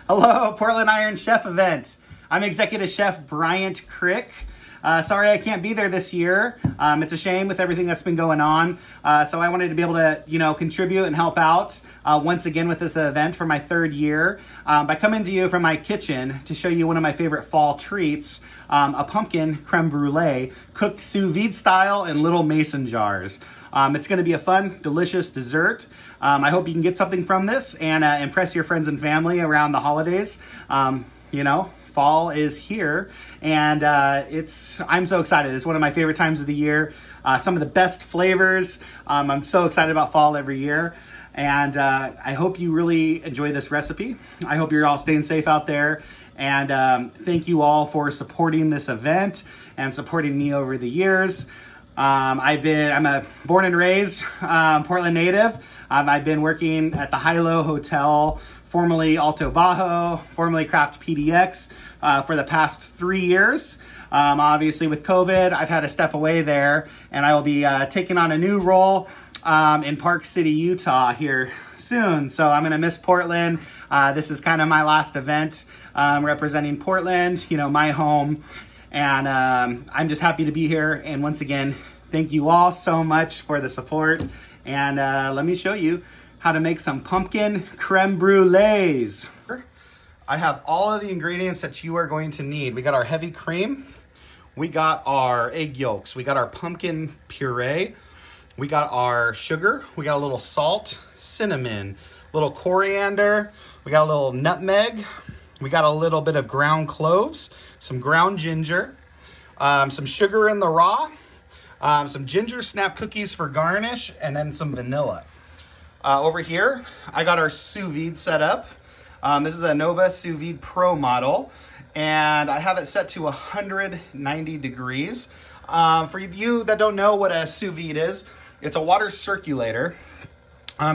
Hello, Portland Iron Chef event. I'm Executive Chef Bryant. Sorry I can't be there this year. It's a shame with everything that's been going on. So I wanted to be able to, contribute and help out once again with this event for my third year by coming to you from my kitchen to show you one of my favorite fall treats, a pumpkin creme brulee cooked sous vide style in little mason jars. It's going to be a fun, delicious dessert. I hope you can get something from this and impress your friends and family around the holidays. Fall is here, and I'm so excited. It's one of my favorite times of the year. Some of the best flavors. I'm so excited about fall every year, and I hope you really enjoy this recipe. I hope you're all staying safe out there, and thank you all for supporting this event and supporting me over the years. I'm a born and raised Portland native. I've been working at the Hilo Hotel, formerly Alto Bajo, formerly Craft PDX, for the past 3 years. Obviously with COVID, I've had to step away there, and I will be taking on a new role in Park City, Utah here soon. So I'm gonna miss Portland. This is kind of my last event representing Portland, my home. And I'm just happy to be here. And once again, thank you all so much for the support. And let me show you how to make some pumpkin creme brulees. I have all of the ingredients that you are going to need. We got our heavy cream. We got our egg yolks. We got our pumpkin puree. We got our sugar. We got a little salt, cinnamon, little coriander. We got a little nutmeg. We got a little bit of ground cloves, some ground ginger, some sugar in the raw, some ginger snap cookies for garnish, and then some vanilla. Over here, I got our sous vide set up. This is a Nova Sous Vide Pro model, and I have it set to 190 degrees. For you that don't know what a sous vide is, it's a water circulator.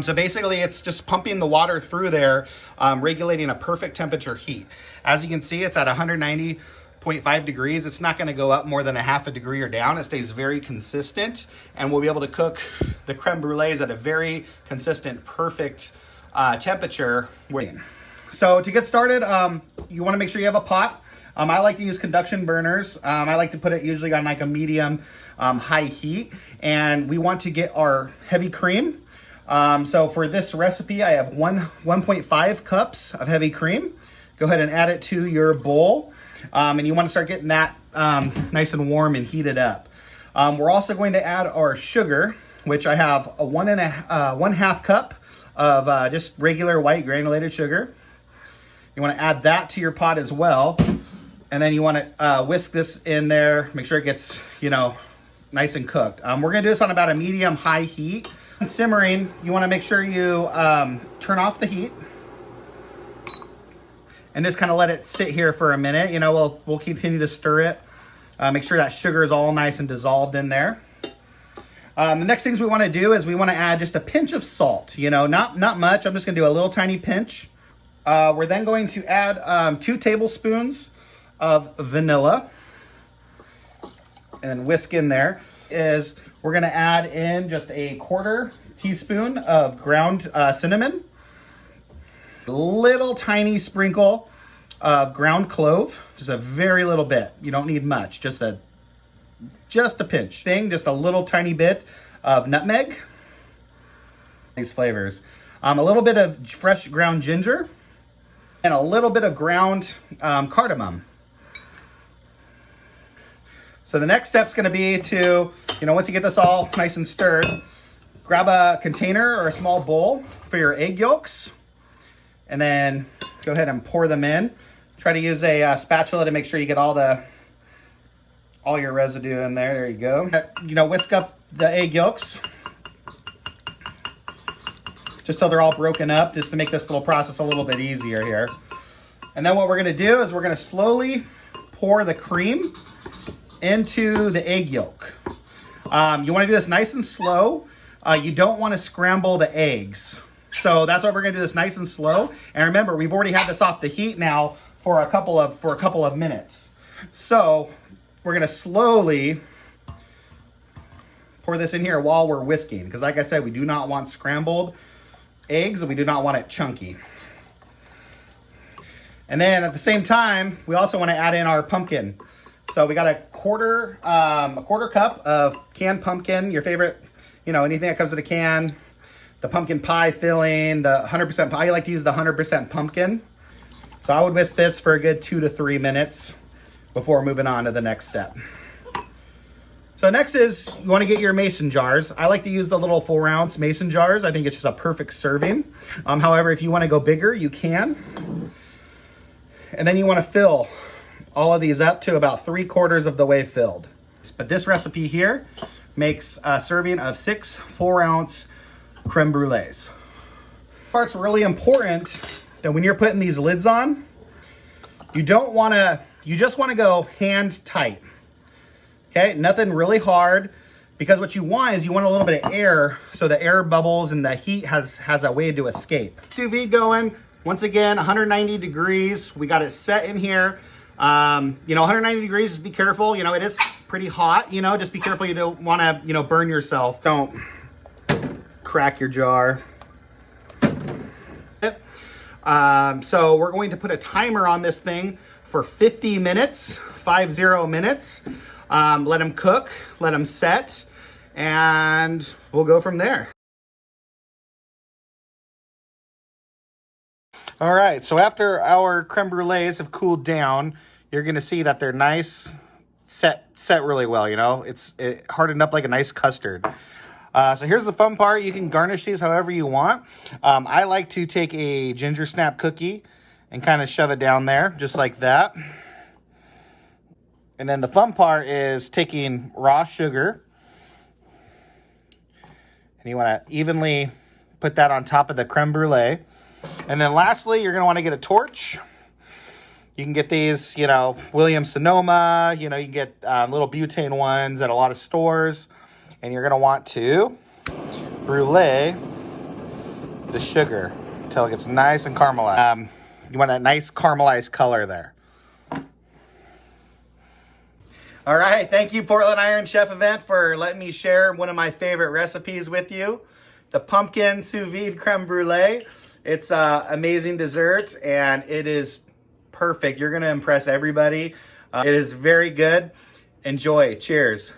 So basically it's just pumping the water through there, regulating a perfect temperature heat. As you can see, it's at 190.5 degrees. It's not gonna go up more than a half a degree or down. It stays very consistent, and we'll be able to cook the creme brulees at a very consistent, perfect temperature. So to get started, you wanna make sure you have a pot. I like to use conduction burners. I like to put it usually on like a medium high heat, and we want to get our heavy cream. So for this recipe, I have 1.5 cups of heavy cream. Go ahead and add it to your bowl. And you want to start getting that nice and warm and heated up. We're also going to add our sugar, which I have a 1/2 cup of just regular white granulated sugar. You want to add that to your pot as well. And then you want to whisk this in there, make sure it gets, nice and cooked. We're going to do this on about a medium high heat. Simmering, you want to make sure you turn off the heat and just kind of let it sit here for a minute. We'll continue to stir it. Make sure that sugar is all nice and dissolved in there. The next things we want to do is we want to add just a pinch of salt. Not much. I'm just going to do a little tiny pinch. We're then going to add 2 tablespoons of vanilla and whisk in there. We're going to add in just a 1/4 teaspoon of ground cinnamon, a little tiny sprinkle of ground clove, just a very little bit. You don't need much, just a pinch thing, just a little tiny bit of nutmeg. These flavors. A little bit of fresh ground ginger and a little bit of ground cardamom. So the next step's gonna be to, once you get this all nice and stirred, grab a container or a small bowl for your egg yolks, and then go ahead and pour them in. Try to use a spatula to make sure you get all your residue in there. There you go. Whisk up the egg yolks, just till they're all broken up, just to make this little process a little bit easier here. And then what we're gonna do is we're gonna slowly pour the cream into the egg yolk. You want to do this nice and slow. You don't want to scramble the eggs. So that's why we're going to do this nice and slow. And remember, we've already had this off the heat now for a couple of minutes. So we're going to slowly pour this in here while we're whisking, because like I said, we do not want scrambled eggs and we do not want it chunky. And then at the same time, we also want to add in our pumpkin. So we got a quarter cup of canned pumpkin, your favorite, you know, anything that comes in a can. The pumpkin pie filling, the 100% pie. I like to use the 100% pumpkin. So I would whisk this for a good 2 to 3 minutes before moving on to the next step. So next is you want to get your mason jars. I like to use the little 4-ounce mason jars. I think it's just a perfect serving. However, if you want to go bigger, you can. And then you want to fill all of these up to about 3/4 of the way filled. But this recipe here makes a serving of 6 4-ounce creme brulees. Part's really important that when you're putting these lids on, you just want to go hand tight. Okay, nothing really hard, because what you want is you want a little bit of air so the air bubbles and the heat has a way to escape. Sous vide going, once again, 190 degrees. We got it set in here. You know, 190 degrees, just be careful. You know, it is pretty hot, you know, just be careful you don't want to, you know, burn yourself. Don't crack your jar. So we're going to put a timer on this thing for 50 minutes, 50 minutes. Let them cook, let them set, and we'll go from there. All right, so after our creme brulees have cooled down, you're gonna see that they're nice, set really well, you know? It hardened up like a nice custard. So here's the fun part. You can garnish these however you want. I like to take a ginger snap cookie and kind of shove it down there, just like that. And then the fun part is taking raw sugar, and you want to evenly put that on top of the creme brulee. And then lastly, you're going to want to get a torch. You can get these, you know, Williams-Sonoma, you know, you can get little butane ones at a lot of stores. And you're going to want to brulee the sugar until it gets nice and caramelized. You want a nice caramelized color there. All right, thank you, Portland Iron Chef Event, for letting me share one of my favorite recipes with you, the pumpkin sous vide creme brulee. It's an amazing dessert, and it is perfect. You're going to impress everybody. It is very good. Enjoy. Cheers.